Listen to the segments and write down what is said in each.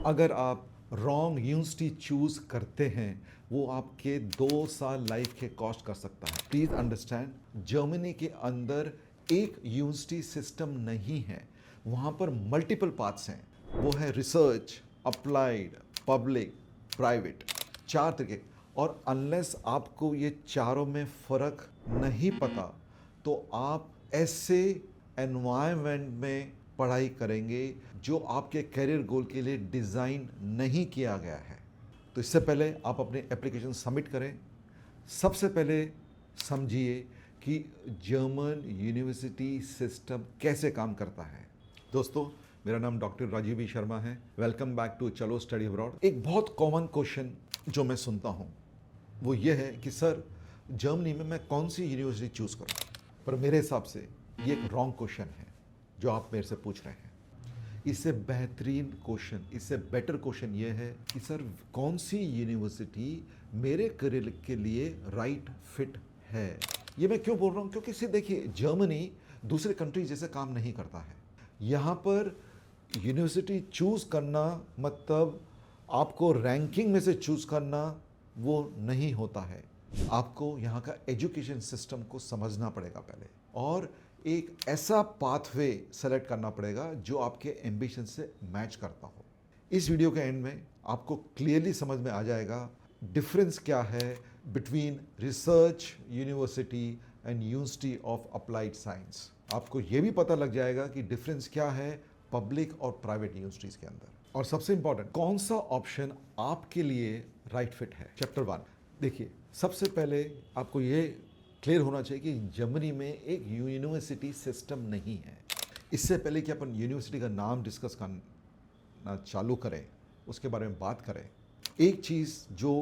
अगर आप wrong university choose करते हैं वो आपके 2 साल लाइफ के कॉस्ट कर सकता है। प्लीज अंडरस्टैंड, जर्मनी के अंदर एक यूनिवर्सिटी सिस्टम नहीं है, वहाँ पर मल्टीपल पाथ्स हैं। वो है रिसर्च, अप्लाइड, पब्लिक, प्राइवेट, 4 तरीके। और अनलेस आपको ये चारों में फ़र्क नहीं पता तो आप ऐसे एनवायरनमेंट में पढ़ाई करेंगे जो आपके करियर गोल के लिए डिज़ाइन नहीं किया गया है। तो इससे पहले आप अपने एप्लीकेशन सबमिट करें, सबसे पहले समझिए कि जर्मन यूनिवर्सिटी सिस्टम कैसे काम करता है। दोस्तों, मेरा नाम डॉक्टर राजीव बी शर्मा है। वेलकम बैक टू चलो स्टडी अब्रॉड। एक बहुत कॉमन क्वेश्चन जो मैं सुनता हूँ वो ये है कि सर, जर्मनी में मैं कौन सी यूनिवर्सिटी चूज़ करूँ। पर मेरे हिसाब से ये एक रॉन्ग क्वेश्चन है जो आप मेरे से पूछ रहे हैं। इससे बेहतरीन क्वेश्चन, इससे बेटर क्वेश्चन ये है कि सर, कौन सी यूनिवर्सिटी मेरे करियर के लिए राइट फिट है। ये मैं क्यों बोल रहा हूँ, क्योंकि इसे देखिए, जर्मनी दूसरे कंट्री जैसे काम नहीं करता है। यहाँ पर यूनिवर्सिटी चूज़ करना मतलब आपको रैंकिंग में से चूज़ करना वो नहीं होता है। आपको यहाँ का एजुकेशन सिस्टम को समझना पड़ेगा पहले, और एक ऐसा पाथवे सेलेक्ट करना पड़ेगा जो आपके एम्बिशन से मैच करता हो। इस वीडियो के एंड में आपको क्लियरली समझ में आ जाएगा डिफरेंस क्या है between research university and university of applied science. आपको ये भी पता लग जाएगा कि डिफरेंस क्या है पब्लिक और प्राइवेट यूनिवर्सिटीज़ के अंदर। और सबसे इंपॉर्टेंट, कौन सा ऑप्शन आपके लिए राइट फिट है। चैप्टर 1 देखिए, सबसे पहले आपको ये क्लियर होना चाहिए कि जर्मनी में एक यूनिवर्सिटी सिस्टम नहीं है। इससे पहले कि अपन यूनिवर्सिटी का नाम डिस्कस करना चालू करें, उसके बारे में बात करें, एक चीज़ जो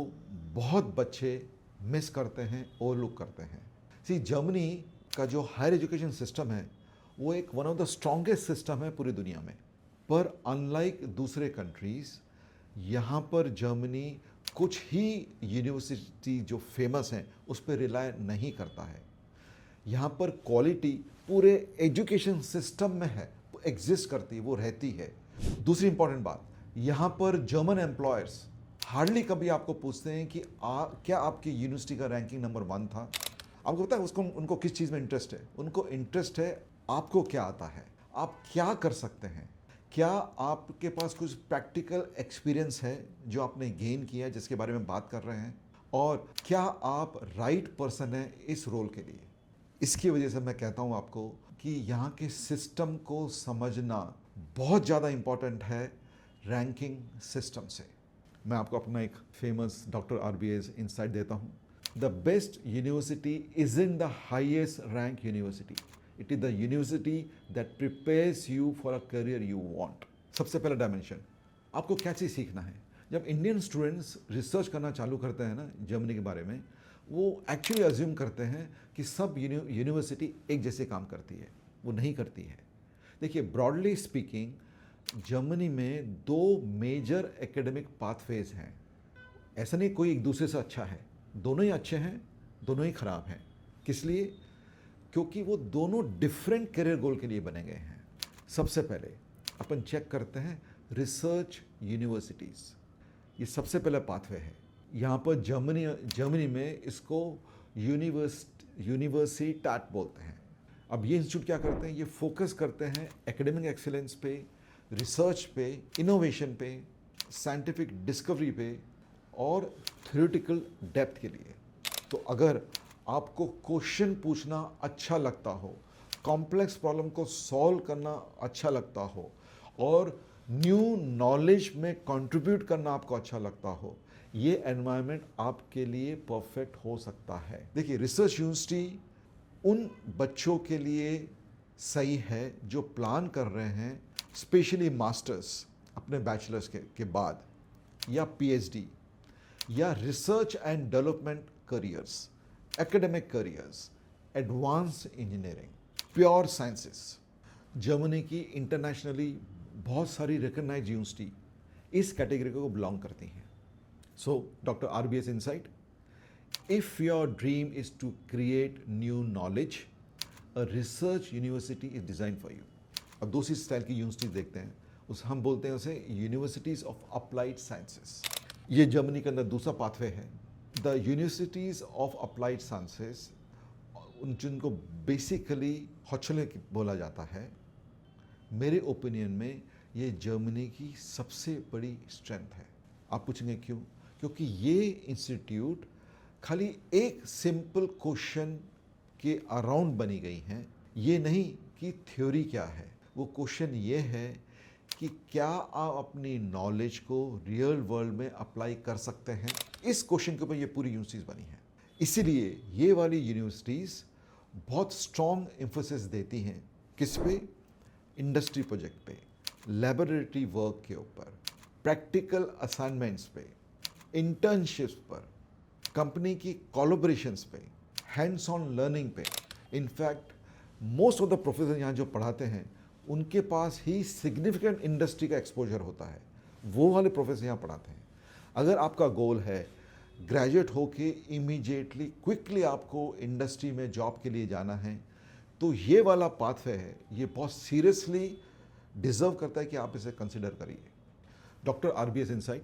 बहुत बच्चे मिस करते हैं, ओवरलुक करते हैं। सी, जर्मनी का जो हायर एजुकेशन सिस्टम है वो एक one of the strongest system है पूरी दुनिया में। पर अनलाइक दूसरे कंट्रीज़, यहाँ पर जर्मनी कुछ ही यूनिवर्सिटी जो फेमस हैं उस पर रिलाय नहीं करता है। यहाँ पर क्वालिटी पूरे एजुकेशन सिस्टम में है, एग्जिस्ट करती है, वो रहती है। दूसरी इंपॉर्टेंट बात, यहाँ पर जर्मन एम्प्लॉयर्स हार्डली कभी आपको पूछते हैं कि क्या आपकी यूनिवर्सिटी का रैंकिंग नंबर 1 था। आपको पता है उनको किस चीज़ में इंटरेस्ट है? उनको इंटरेस्ट है आपको क्या आता है, आप क्या कर सकते हैं, क्या आपके पास कुछ प्रैक्टिकल एक्सपीरियंस है जो आपने गेन किया है, जिसके बारे में बात कर रहे हैं, और क्या आप राइट पर्सन हैं इस रोल के लिए। इसकी वजह से मैं कहता हूं आपको कि यहाँ के सिस्टम को समझना बहुत ज़्यादा इम्पॉर्टेंट है रैंकिंग सिस्टम से। मैं आपको अपना एक फेमस डॉक्टर RBS इंसाइट देता हूँ। The best university is in the highest rank university, it is the university that prepares you for a career you want. सबसे पहला डायमेंशन, आपको क्या चीज़ सीखना है। जब इंडियन स्टूडेंट्स रिसर्च करना चालू करते हैं ना जर्मनी के बारे में, वो एक्चुअली अज्यूम करते हैं कि सब यूनिवर्सिटी एक जैसे काम करती है। वो नहीं करती है। देखिए, ब्रॉडली स्पीकिंग, जर्मनी में 2 मेजर एकेडमिक पाथवेज हैं। ऐसा नहीं कोई एक दूसरे से अच्छा है, दोनों ही अच्छे हैं, दोनों ही खराब हैं। किस लिए? क्योंकि वो दोनों डिफरेंट करियर गोल के लिए बने गए हैं। सबसे पहले अपन चेक करते हैं रिसर्च यूनिवर्सिटीज़। ये सबसे पहला पाथवे है। यहाँ पर जर्मनी में इसको यूनिवर्सिटैट बोलते हैं। अब ये इंस्टीट्यूट क्या करते हैं? ये फोकस करते हैं एकेडमिक एक्सीलेंस पे, रिसर्च पे, इनोवेशन पे, साइंटिफिक डिस्कवरी पे और थ्योरेटिकल डेप्थ के लिए। तो अगर आपको क्वेश्चन पूछना अच्छा लगता हो, कॉम्प्लेक्स प्रॉब्लम को सॉल्व करना अच्छा लगता हो, और न्यू नॉलेज में कंट्रीब्यूट करना आपको अच्छा लगता हो, ये एनवायरनमेंट आपके लिए परफेक्ट हो सकता है। देखिए, रिसर्च यूनिवर्सिटी उन बच्चों के लिए सही है जो प्लान कर रहे हैं स्पेशली मास्टर्स अपने बैचलर्स के बाद, या PhD, या research and development careers, academic careers, advance engineering, pure sciences. Germany की इंटरनेशनली बहुत सारी रिकग्नाइज्ड यूनिवर्सिटी इस कैटेगरी को बिलोंग करती हैं। So doctor RBS insight, if your dream is to create new knowledge, a research university is design for you. अब दूसरी style की यूनिवर्सिटी देखते हैं, उस हम बोलते हैं उसे यूनिवर्सिटीज़ ऑफ अप्लाइड साइंसेस। ये जर्मनी के अंदर दूसरा पाथवे है। The universities of applied sciences, उन जिनको बेसिकली हॉचले बोला जाता है, मेरे ओपिनियन में ये जर्मनी की सबसे बड़ी स्ट्रेंथ है। आप पूछेंगे क्यों? क्योंकि ये इंस्टीट्यूट खाली एक सिंपल क्वेश्चन के अराउंड बनी गई हैं। ये नहीं कि थ्योरी क्या है, वो क्वेश्चन ये है कि क्या आप अपनी नॉलेज को रियल वर्ल्ड में अप्लाई कर सकते हैं। इस क्वेश्चन के ऊपर ये पूरी यूनिवर्सिटीज़ बनी हैं। इसीलिए ये वाली यूनिवर्सिटीज़ बहुत स्ट्रॉन्ग एम्फोसिस देती हैं किस पे? इंडस्ट्री प्रोजेक्ट पे, लैबोरेटरी वर्क के ऊपर, प्रैक्टिकल असाइनमेंट्स पे, इंटर्नशिप्स पर, कंपनी की कोलैबोरेशंस पे, हैंड्स ऑन लर्निंग पे। In fact most of the professor यहाँ जो पढ़ाते हैं उनके पास ही सिग्निफिकेंट इंडस्ट्री का एक्सपोजर होता है। वो वाले प्रोफेसर यहाँ पढ़ाते हैं। अगर आपका गोल है ग्रेजुएट होके इमीडिएटली क्विकली आपको इंडस्ट्री में जॉब के लिए जाना है, तो ये वाला पाथवे है, ये बहुत सीरियसली डिजर्व करता है कि आप इसे कंसिडर करिए। Doctor RBS insight,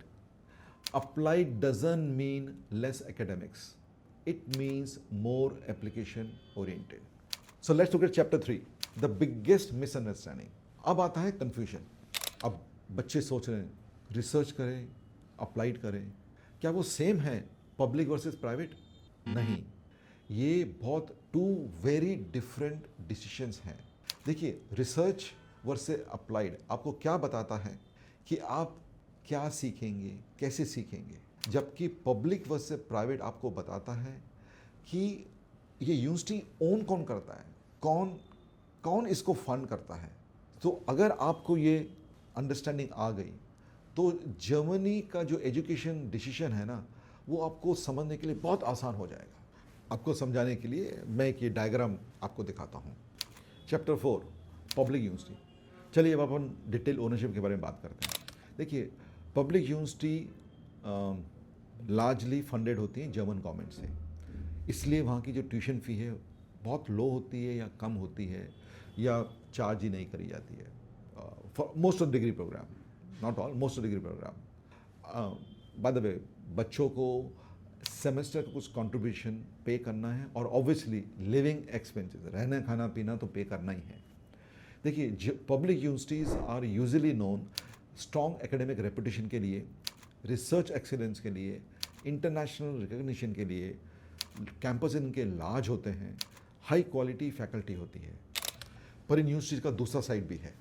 applied doesn't mean less academics, it means more application oriented. So let's look at chapter 3, the biggest misunderstanding. अब आता है कंफ्यूजन। अब बच्चे सोच रहे हैं रिसर्च करें, अप्लाइड करें, क्या वो सेम है पब्लिक वर्सेस प्राइवेट? नहीं, ये बहुत टू वेरी डिफरेंट डिसीशंस हैं। देखिए, रिसर्च वर्सेस अप्लाइड आपको क्या बताता है कि आप क्या सीखेंगे, कैसे सीखेंगे, जबकि पब्लिक वर्सेस प्राइवेट आपको बताता है कि ये यूनिवर्सिटी ओन कौन करता है, कौन कौन इसको फंड करता है। तो अगर आपको ये अंडरस्टैंडिंग आ गई तो जर्मनी का जो एजुकेशन डिसीजन है ना, वो आपको समझने के लिए बहुत आसान हो जाएगा। आपको समझाने के लिए मैं एक ये डायग्राम आपको दिखाता हूँ। Chapter 4, public university. चलिए अब अपन डिटेल ओनरशिप के बारे में बात करते हैं। देखिए, पब्लिक यूनिवर्सिटी लार्जली फंडेड होती हैं जर्मन गवर्नमेंट से, इसलिए वहाँ की जो ट्यूशन फ़ी है बहुत लो होती है या कम होती है या चार्ज ही नहीं करी जाती है for most of degree programme, not all, most of degree programme. By the way, बच्चों को सेमेस्टर का कुछ कंट्रीब्यूशन पे करना है और ऑब्वियसली लिविंग एक्सपेंसेस, रहना खाना पीना तो पे करना ही है। देखिए, public universities are usually known strong academic reputation के लिए, रिसर्च एक्सीलेंस के लिए, इंटरनेशनल रिकग्निशन के लिए। कैंपस इनके लार्ज होते हैं, हाई क्वालिटी फैकल्टी होती है। पर इन यूनिवर्सिटीज़ का दूसरा साइड भी है।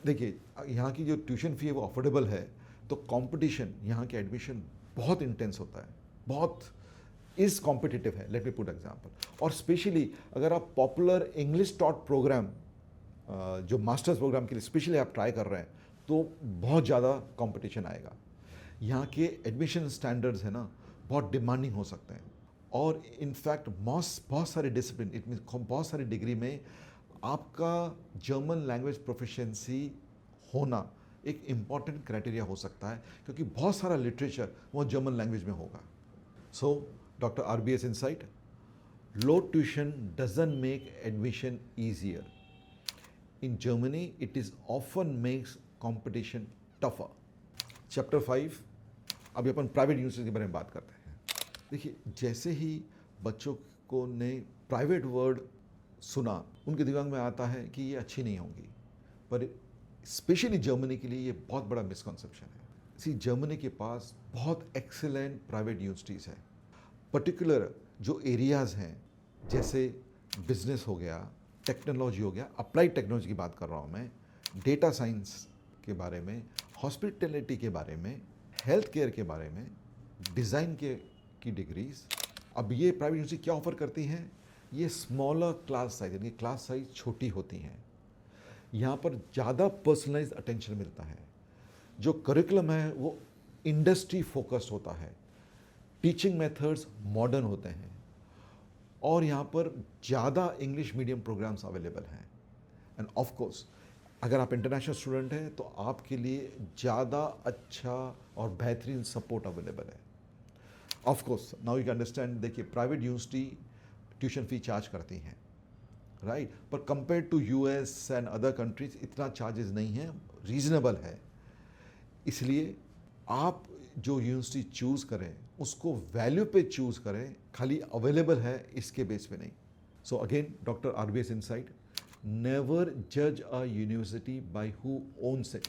देखिए, यहाँ की जो ट्यूशन फ़ी है वो अफोर्डेबल है, तो कंपटीशन, यहाँ के एडमिशन बहुत इंटेंस होता है, बहुत इज़ कॉम्पिटिटिव है। Let me put example. और स्पेशली अगर आप पॉपुलर इंग्लिश टॉट प्रोग्राम जो मास्टर्स प्रोग्राम के लिए स्पेशली आप ट्राई कर रहे हैं, तो बहुत ज़्यादा कंपटीशन आएगा। यहाँ के एडमिशन स्टैंडर्ड्स है ना, बहुत डिमांडिंग हो सकते हैं। और इनफैक्ट बहुत सारे डिसिप्लिन, इट मीन बहुत सारी डिग्री में आपका जर्मन लैंग्वेज प्रोफिशिएंसी होना एक इम्पॉर्टेंट क्राइटेरिया हो सकता है, क्योंकि बहुत सारा लिटरेचर वो जर्मन लैंग्वेज में होगा। सो doctor RBS insight, low tuition doesn't make admission easier. In Germany it is often makes competition tougher. Chapter 5, अभी अपन प्राइवेट यूनिवर्सिटी के बारे में बात करते हैं। देखिए, जैसे ही बच्चों को ने प्राइवेट वर्ड सुना, उनके दिमाग में आता है कि ये अच्छी नहीं होंगी, पर स्पेशली जर्मनी के लिए ये बहुत बड़ा मिसकॉन्सेप्शन है। इसी जर्मनी के पास बहुत एक्सीलेंट प्राइवेट यूनिवर्सिटीज़ हैं। पर्टिकुलर जो एरियाज़ हैं, जैसे बिजनेस हो गया, टेक्नोलॉजी हो गया, अप्लाइड टेक्नोलॉजी की बात कर रहा हूँ मैं, डेटा साइंस के बारे में, हॉस्पिटैलिटी के बारे में, हेल्थ केयर के बारे में, डिज़ाइन की डिग्रीज। अब ये प्राइवेट यूनिवर्सिटी क्या ऑफर करती हैं? ये स्मॉलर क्लास साइज, यानी क्लास साइज छोटी होती हैं। यहाँ पर ज़्यादा पर्सनलाइज्ड अटेंशन मिलता है। जो करिकुलम है वो इंडस्ट्री फोकस्ड होता है, टीचिंग मेथड्स मॉडर्न होते हैं, और यहाँ पर ज़्यादा इंग्लिश मीडियम प्रोग्राम्स अवेलेबल हैं। एंड ऑफ कोर्स अगर आप इंटरनेशनल स्टूडेंट हैं तो आपके लिए ज़्यादा अच्छा और बेहतरीन सपोर्ट अवेलेबल है। Of course now you can understand. देखिए, private university tuition fee charge करती हैं, राइट, पर compare to US and other countries इतना चार्जेस नहीं है, रीजनेबल है। इसलिए आप जो यूनिवर्सिटी चूज़ करें उसको वैल्यू पे चूज़ करें, खाली अवेलेबल है इसके बेस पे नहीं. So again doctor RBS insight, never जज a university by who owns it,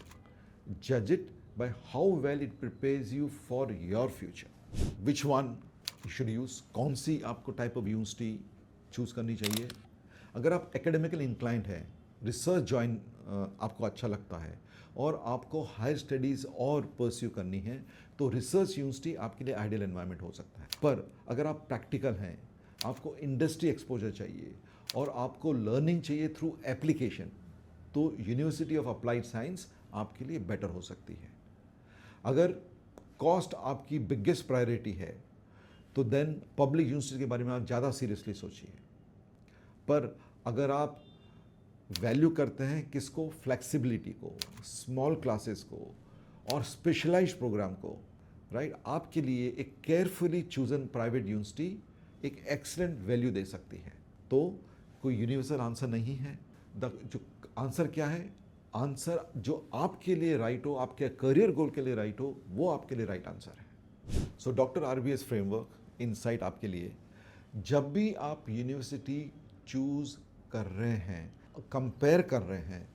जज it by how well it prepares you for your future. Which one you should use, कौन सी आपको टाइप ऑफ यूनिवर्सिटी चूज करनी चाहिए. अगर आप academically inclined हैं, research join आपको अच्छा लगता है और आपको हायर स्टडीज़ और परस्यू करनी है, तो रिसर्च यूनिवर्सिटी आपके लिए आइडियल एनवायरनमेंट हो सकता है. पर अगर आप प्रैक्टिकल हैं, आपको इंडस्ट्री एक्सपोजर चाहिए और आपको लर्निंग चाहिए थ्रू एप्लीकेशन, तो यूनिवर्सिटी ऑफ अप्लाइड साइंस आपके लिए बेटर हो सकती है. अगर कॉस्ट आपकी बिगेस्ट प्रायोरिटी है तो देन पब्लिक यूनिवर्सिटी के बारे में आप ज़्यादा सीरियसली सोचिए. पर अगर आप वैल्यू करते हैं किसको, फ्लेक्सिबिलिटी को, स्मॉल क्लासेस को और स्पेशलाइज्ड प्रोग्राम को, राइट, आपके लिए एक केयरफुली चूजन प्राइवेट यूनिवर्सिटी एक एक्सीलेंट वैल्यू दे सकती है. तो कोई यूनिवर्सल आंसर नहीं है. जो आंसर क्या है, आंसर जो आपके लिए राइट हो, आपके करियर गोल के लिए राइट हो, वो आपके लिए राइट आंसर है. सो डॉक्टर RBS फ्रेमवर्क इनसाइट आपके लिए, जब भी आप यूनिवर्सिटी चूज कर रहे हैं, कंपेयर कर रहे हैं,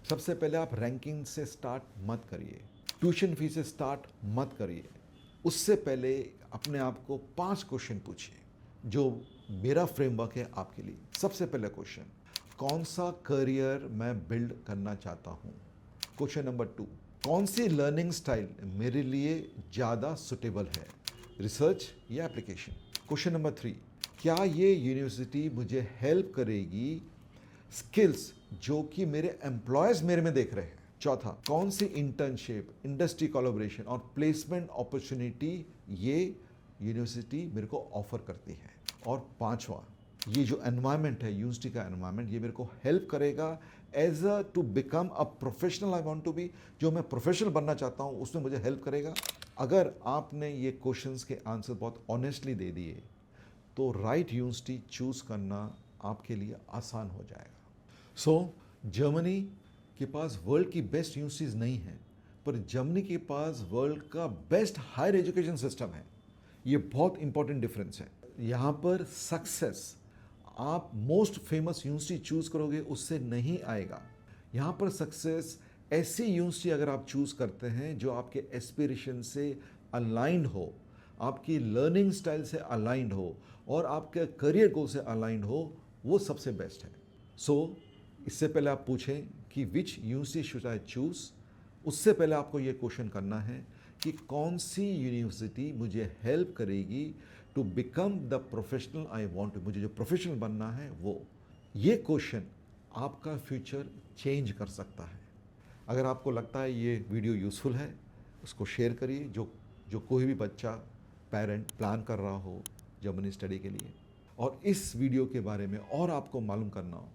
सबसे पहले आप रैंकिंग से स्टार्ट मत करिए, ट्यूशन फीस से स्टार्ट मत करिए. उससे पहले अपने आप को 5 क्वेश्चन पूछिए जो मेरा फ्रेमवर्क है आपके लिए. सबसे पहला क्वेश्चन, कौन सा करियर मैं बिल्ड करना चाहता हूँ. क्वेश्चन नंबर 2, कौन सी लर्निंग स्टाइल मेरे लिए ज़्यादा सुटेबल है, रिसर्च या एप्लीकेशन. क्वेश्चन नंबर 3, क्या ये यूनिवर्सिटी मुझे हेल्प करेगी स्किल्स जो कि मेरे एम्प्लॉयज़ मेरे में देख रहे हैं. चौथा, कौन सी इंटर्नशिप, इंडस्ट्री कोलैबोरेशन और प्लेसमेंट अपॉर्चुनिटी ये यूनिवर्सिटी मेरे को ऑफर करती है. और पांचवा, ये जो एनवायरनमेंट है, यूनिवर्सिटी का एनवायरनमेंट, ये मेरे को हेल्प करेगा as a to become a professional I want to be. जो मैं प्रोफेशनल बनना चाहता हूँ उसमें मुझे हेल्प करेगा. अगर आपने ये क्वेश्चंस के आंसर बहुत ऑनेस्टली दे दिए तो राइट यूनिवर्सिटी चूज़ करना आपके लिए आसान हो जाएगा. सो जर्मनी के पास वर्ल्ड की बेस्ट यूनिवर्सिटीज़ नहीं है, पर जर्मनी के पास वर्ल्ड का बेस्ट हायर एजुकेशन सिस्टम है. ये बहुत इंपॉर्टेंट डिफरेंस है. यहाँ पर सक्सेस आप मोस्ट फेमस यूनिवर्सिटी चूज़ करोगे उससे नहीं आएगा. यहाँ पर सक्सेस ऐसी यूनिवर्सिटी अगर आप चूज़ करते हैं जो आपके एस्पिरेशन से अलाइंड हो, आपकी लर्निंग स्टाइल से अलाइंड हो और आपके करियर गोल से अलाइंड हो, वो सबसे बेस्ट है. सो इससे पहले आप पूछें कि which university should I choose, उससे पहले आपको ये क्वेश्चन करना है कि कौन सी यूनिवर्सिटी मुझे हेल्प करेगी to become the professional I want to, मुझे जो प्रोफेशनल बनना है वो. ये क्वेश्चन आपका फ्यूचर चेंज कर सकता है. अगर आपको लगता है ये वीडियो यूज़फुल है, उसको शेयर करिए. जो कोई भी बच्चा, पेरेंट प्लान कर रहा हो जर्मनी स्टडी के लिए, और इस वीडियो के बारे में और आपको मालूम करना हो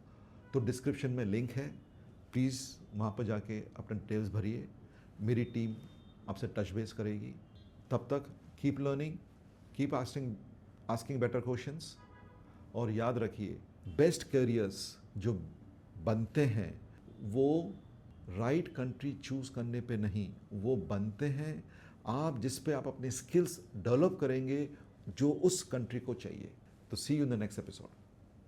तो डिस्क्रिप्शन में लिंक है, प्लीज़ वहाँ पर जाके अपने डिटेल्स भरिए. मेरी टीम आपसे टच बेस करेगी. तब तक keep learning, keep asking better questions, और याद रखिए बेस्ट करियर्स जो बनते हैं वो राइट कंट्री चूज़ करने पे नहीं, वो बनते हैं आप जिस पे आप अपने स्किल्स डेवलप करेंगे जो उस कंट्री को चाहिए. तो see you in the next episode.